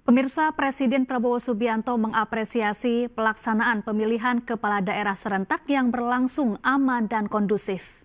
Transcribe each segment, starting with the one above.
Pemirsa, Presiden Prabowo Subianto mengapresiasi pelaksanaan pemilihan kepala daerah serentak yang berlangsung aman dan kondusif.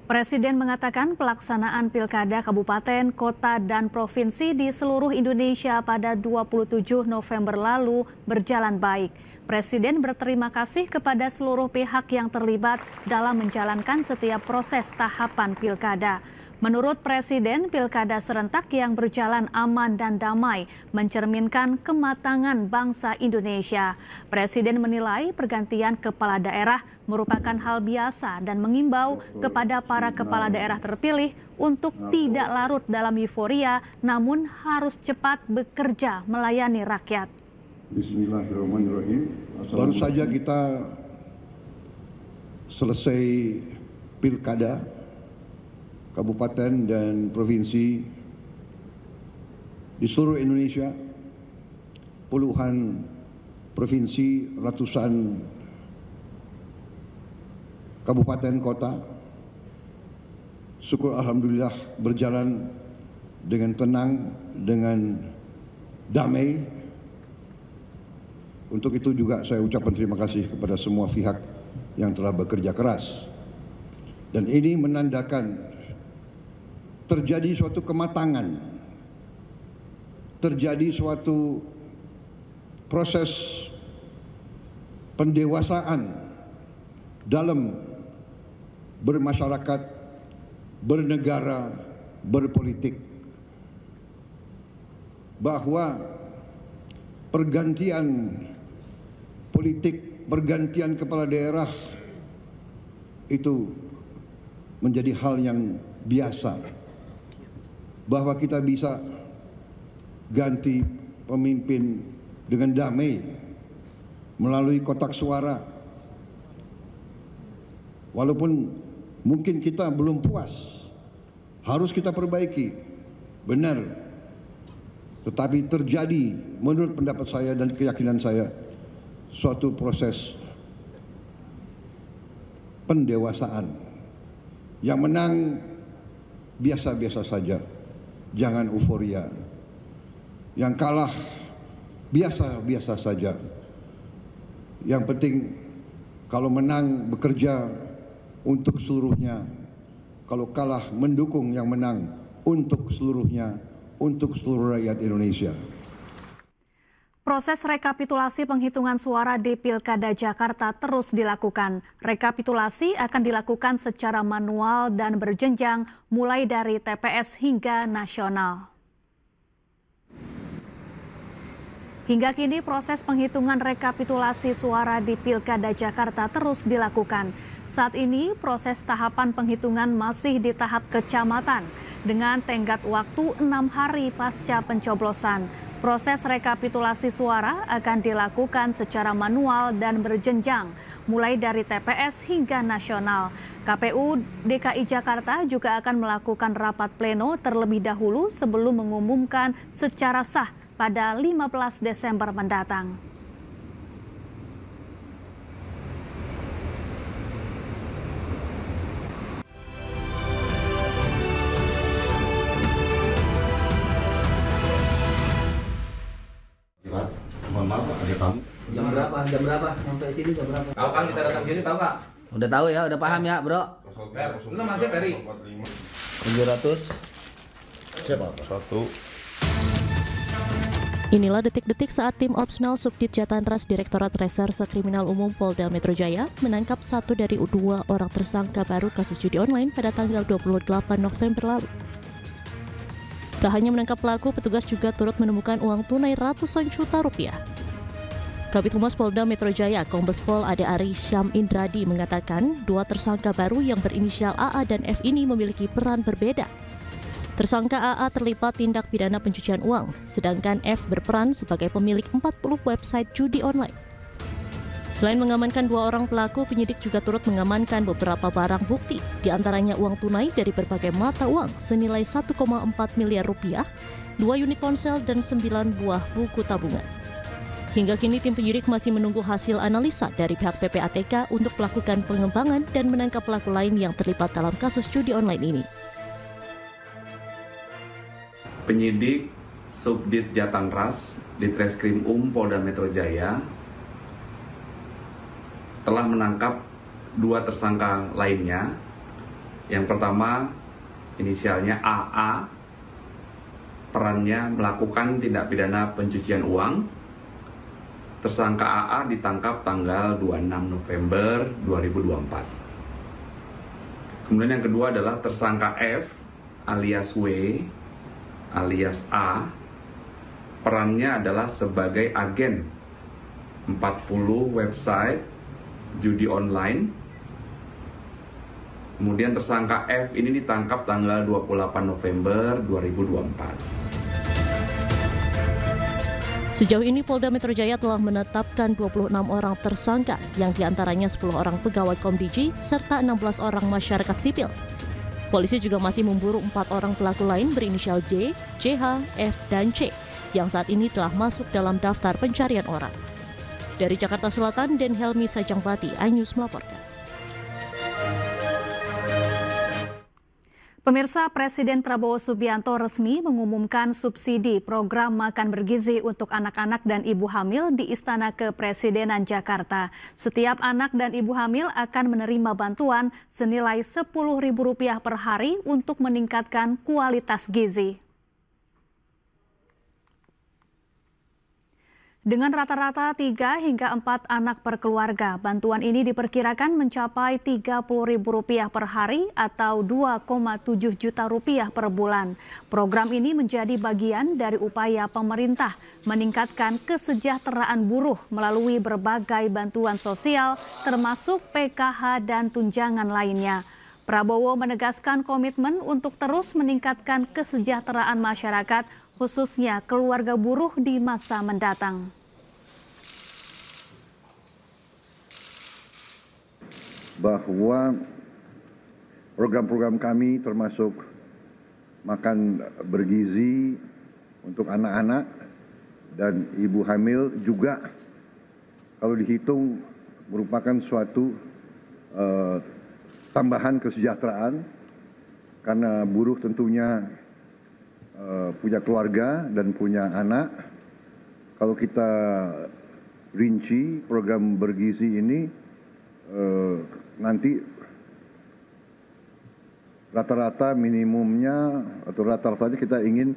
Presiden mengatakan pelaksanaan pilkada kabupaten, kota, dan provinsi di seluruh Indonesia pada 27 November lalu berjalan baik. Presiden berterima kasih kepada seluruh pihak yang terlibat dalam menjalankan setiap proses tahapan pilkada. Menurut Presiden, pilkada serentak yang berjalan aman dan damai mencerminkan kematangan bangsa Indonesia. Presiden menilai pergantian kepala daerah merupakan hal biasa dan mengimbau kepada para kepala daerah terpilih untuk tidak larut dalam euforia, namun harus cepat bekerja melayani rakyat. Bismillahirrahmanirrahim. Baru saja kita selesai pilkada kabupaten dan provinsi di seluruh Indonesia, puluhan provinsi, ratusan kabupaten kota. Syukur alhamdulillah berjalan dengan tenang, dengan damai. Untuk itu juga saya ucapkan terima kasih kepada semua pihak yang telah bekerja keras. Dan ini menandakan terjadi suatu kematangan, terjadi suatu proses pendewasaan dalam bermasyarakat, bernegara, berpolitik, bahwa pergantian politik, pergantian kepala daerah itu menjadi hal yang biasa, bahwa kita bisa ganti pemimpin dengan damai melalui kotak suara. Walaupun mungkin kita belum puas, harus kita perbaiki, benar. Tetapi terjadi menurut pendapat saya dan keyakinan saya suatu proses pendewasaan. Yang menang biasa-biasa saja, jangan euforia. Yang kalah biasa-biasa saja. Yang penting kalau menang bekerja untuk seluruhnya, kalau kalah mendukung yang menang untuk seluruhnya, untuk seluruh rakyat Indonesia. Proses rekapitulasi penghitungan suara di Pilkada Jakarta terus dilakukan. Rekapitulasi akan dilakukan secara manual dan berjenjang mulai dari TPS hingga nasional. Hingga kini proses penghitungan rekapitulasi suara di Pilkada Jakarta terus dilakukan. Saat ini proses tahapan penghitungan masih di tahap kecamatan dengan tenggat waktu 6 hari pasca pencoblosan. Proses rekapitulasi suara akan dilakukan secara manual dan berjenjang, mulai dari TPS hingga nasional. KPU DKI Jakarta juga akan melakukan rapat pleno terlebih dahulu sebelum mengumumkan secara sah pada 15 Desember mendatang. Mohon maaf, ada tamu. Jam berapa? Sampai sini jam berapa? Tahu kan kita datang sini, tahu nggak? Udah tahu ya, udah paham ya, bro. Lu masih Peri? 700. Siapa? 1. Inilah detik-detik saat tim Opsnal Subdit Jatanras Direktorat Reserse Kriminal Umum Polda Metro Jaya menangkap 1 dari 2 orang tersangka baru kasus judi online pada tanggal 28 November lalu. Tak hanya menangkap pelaku, petugas juga turut menemukan uang tunai ratusan juta rupiah. Kabid Humas Polda Metro Jaya, Kombes Pol Ade Ari Syam Indradi mengatakan 2 tersangka baru yang berinisial AA dan F ini memiliki peran berbeda. Tersangka AA terlibat tindak pidana pencucian uang, sedangkan F berperan sebagai pemilik 40 website judi online. Selain mengamankan 2 orang pelaku, penyidik juga turut mengamankan beberapa barang bukti, diantaranya uang tunai dari berbagai mata uang senilai 1,4 miliar rupiah, 2 unit ponsel, dan 9 buah buku tabungan. Hingga kini tim penyidik masih menunggu hasil analisa dari pihak PPATK untuk melakukan pengembangan dan menangkap pelaku lain yang terlibat dalam kasus judi online ini. penyidik Subdit Jatanras Ditreskrim Polda Metro Jaya telah menangkap 2 tersangka lainnya. Yang pertama, inisialnya AA, perannya melakukan tindak pidana pencucian uang. Tersangka AA ditangkap tanggal 26 November 2024. Kemudian yang kedua adalah tersangka F alias W alias A, perannya adalah sebagai agen 40 website judi online. Kemudian tersangka F ini ditangkap tanggal 28 November 2024. Sejauh ini Polda Metro Jaya telah menetapkan 26 orang tersangka, yang diantaranya 10 orang pegawai Komdiji serta 16 orang masyarakat sipil. Polisi juga masih memburu 4 orang pelaku lain berinisial J, JH, F, dan C, yang saat ini telah masuk dalam daftar pencarian orang. Dari Jakarta Selatan, Den Helmi Sajangbati, iNews melaporkan. Pemirsa, Presiden Prabowo Subianto resmi mengumumkan subsidi program makan bergizi untuk anak-anak dan ibu hamil di Istana Kepresidenan Jakarta. Setiap anak dan ibu hamil akan menerima bantuan senilai Rp10.000 per hari untuk meningkatkan kualitas gizi. Dengan rata-rata 3 hingga 4 anak per keluarga, bantuan ini diperkirakan mencapai Rp30.000 per hari atau Rp2,7 juta per bulan. Program ini menjadi bagian dari upaya pemerintah meningkatkan kesejahteraan buruh melalui berbagai bantuan sosial, termasuk PKH dan tunjangan lainnya. Prabowo menegaskan komitmen untuk terus meningkatkan kesejahteraan masyarakat, khususnya keluarga buruh di masa mendatang. Bahwa program-program kami termasuk makan bergizi untuk anak-anak dan ibu hamil juga kalau dihitung merupakan suatu tambahan kesejahteraan, karena buruh tentunya punya keluarga dan punya anak. Kalau kita rinci program bergizi ini, nanti rata-rata minimumnya atau rata-ratanya kita ingin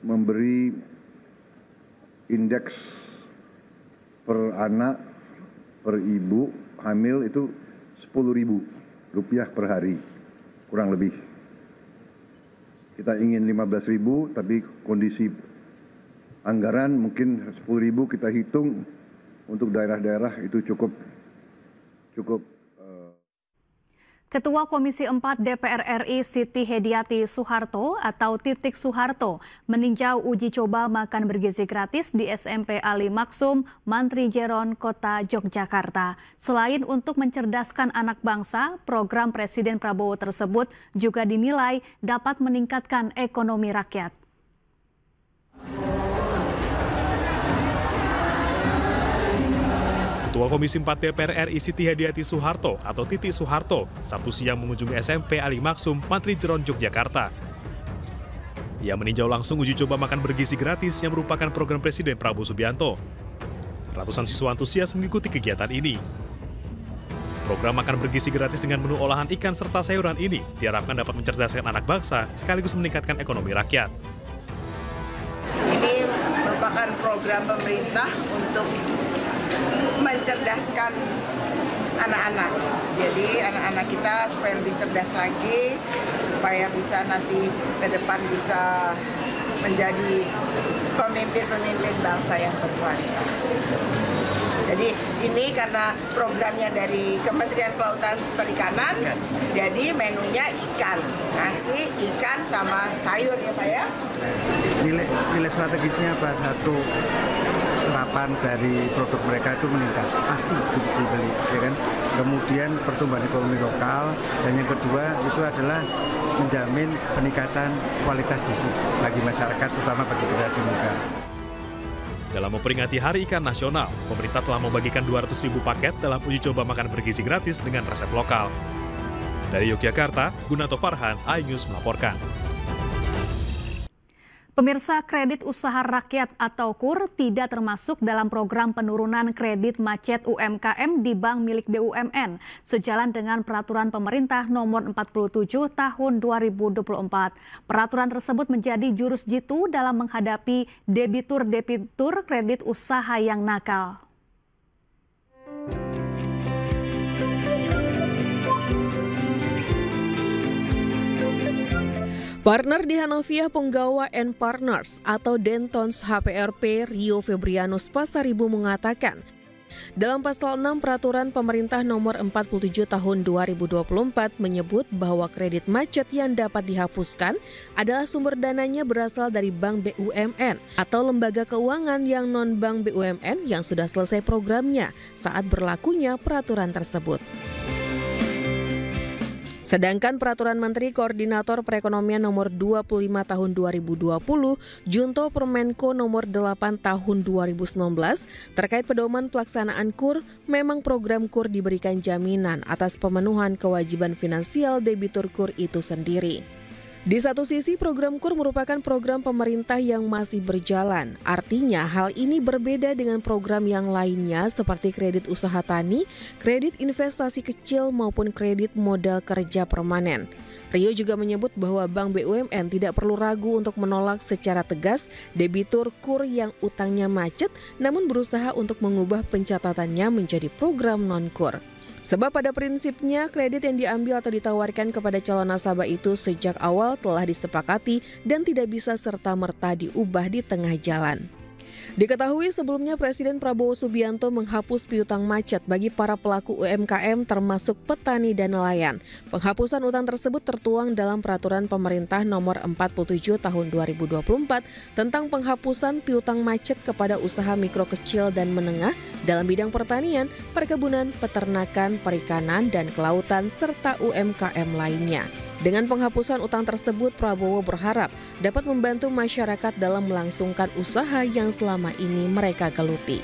memberi indeks per anak per ibu hamil itu Rp10.000 per hari, kurang lebih. Kita ingin 15.000, tapi kondisi anggaran mungkin 10.000 kita hitung untuk daerah-daerah itu cukup. Ketua Komisi 4 DPR RI Siti Hediati Soeharto atau Titik Soeharto meninjau uji coba makan bergizi gratis di SMP Ali Maksum, Mantri Jeron, Kota Yogyakarta. Selain untuk mencerdaskan anak bangsa, program Presiden Prabowo tersebut juga dinilai dapat meningkatkan ekonomi rakyat. Ketua Komisi 4 DPR RI Siti Hediati Soeharto atau Titik Soeharto Sabtu siang mengunjungi SMP Ali Maksum, Mantri Jeron, Yogyakarta. Ia meninjau langsung uji coba makan bergizi gratis yang merupakan program Presiden Prabowo Subianto. Ratusan siswa antusias mengikuti kegiatan ini. Program makan bergizi gratis dengan menu olahan ikan serta sayuran ini diharapkan dapat mencerdaskan anak bangsa sekaligus meningkatkan ekonomi rakyat. Ini merupakan program pemerintah untuk mencerdaskan anak-anak. Jadi anak-anak kita supaya lebih cerdas lagi, supaya bisa nanti ke depan bisa menjadi pemimpin-pemimpin bangsa yang berkualitas. Jadi ini karena programnya dari Kementerian Kelautan Perikanan, jadi menunya ikan, nasi, ikan sama sayur ya Pak ya. Nilai strategisnya apa? Satu, serapan dari produk mereka itu meningkat, pasti dibeli, ya kan? Kemudian pertumbuhan ekonomi lokal, dan yang kedua itu adalah menjamin peningkatan kualitas gizi bagi masyarakat, terutama bagi generasi muda. Dalam memperingati Hari Ikan Nasional, pemerintah telah membagikan 200.000 paket dalam uji coba makan bergizi gratis dengan resep lokal. Dari Yogyakarta, Gunato Farhan, iNews melaporkan. Pemirsa, kredit usaha rakyat atau KUR tidak termasuk dalam program penurunan kredit macet UMKM di bank milik BUMN sejalan dengan peraturan pemerintah nomor 47 tahun 2024. Peraturan tersebut menjadi jurus jitu dalam menghadapi debitur-debitur kredit usaha yang nakal. Partner di Hanafiah Penggawa and Partners atau Dentons HPRP Rio Febrianus Pasaribu mengatakan, dalam pasal 6 peraturan pemerintah nomor 47 tahun 2024 menyebut bahwa kredit macet yang dapat dihapuskan adalah sumber dananya berasal dari bank BUMN atau lembaga keuangan yang non-bank BUMN yang sudah selesai programnya saat berlakunya peraturan tersebut. Sedangkan Peraturan Menteri Koordinator Perekonomian Nomor 25 Tahun 2020, Junto Permenko Nomor 8 Tahun 2019, terkait pedoman pelaksanaan KUR, memang program KUR diberikan jaminan atas pemenuhan kewajiban finansial debitur KUR itu sendiri. Di satu sisi, program KUR merupakan program pemerintah yang masih berjalan. Artinya, hal ini berbeda dengan program yang lainnya seperti kredit usaha tani, kredit investasi kecil maupun kredit modal kerja permanen. Rio juga menyebut bahwa Bank BUMN tidak perlu ragu untuk menolak secara tegas debitur KUR yang utangnya macet, namun berusaha untuk mengubah pencatatannya menjadi program non-KUR. Sebab pada prinsipnya kredit yang diambil atau ditawarkan kepada calon nasabah itu sejak awal telah disepakati dan tidak bisa serta-merta diubah di tengah jalan. Diketahui sebelumnya Presiden Prabowo Subianto menghapus piutang macet bagi para pelaku UMKM termasuk petani dan nelayan. Penghapusan utang tersebut tertuang dalam Peraturan Pemerintah Nomor 47 Tahun 2024 tentang penghapusan piutang macet kepada usaha mikro kecil dan menengah dalam bidang pertanian, perkebunan, peternakan, perikanan, dan kelautan serta UMKM lainnya. Dengan penghapusan utang tersebut, Prabowo berharap dapat membantu masyarakat dalam melangsungkan usaha yang selama ini mereka geluti.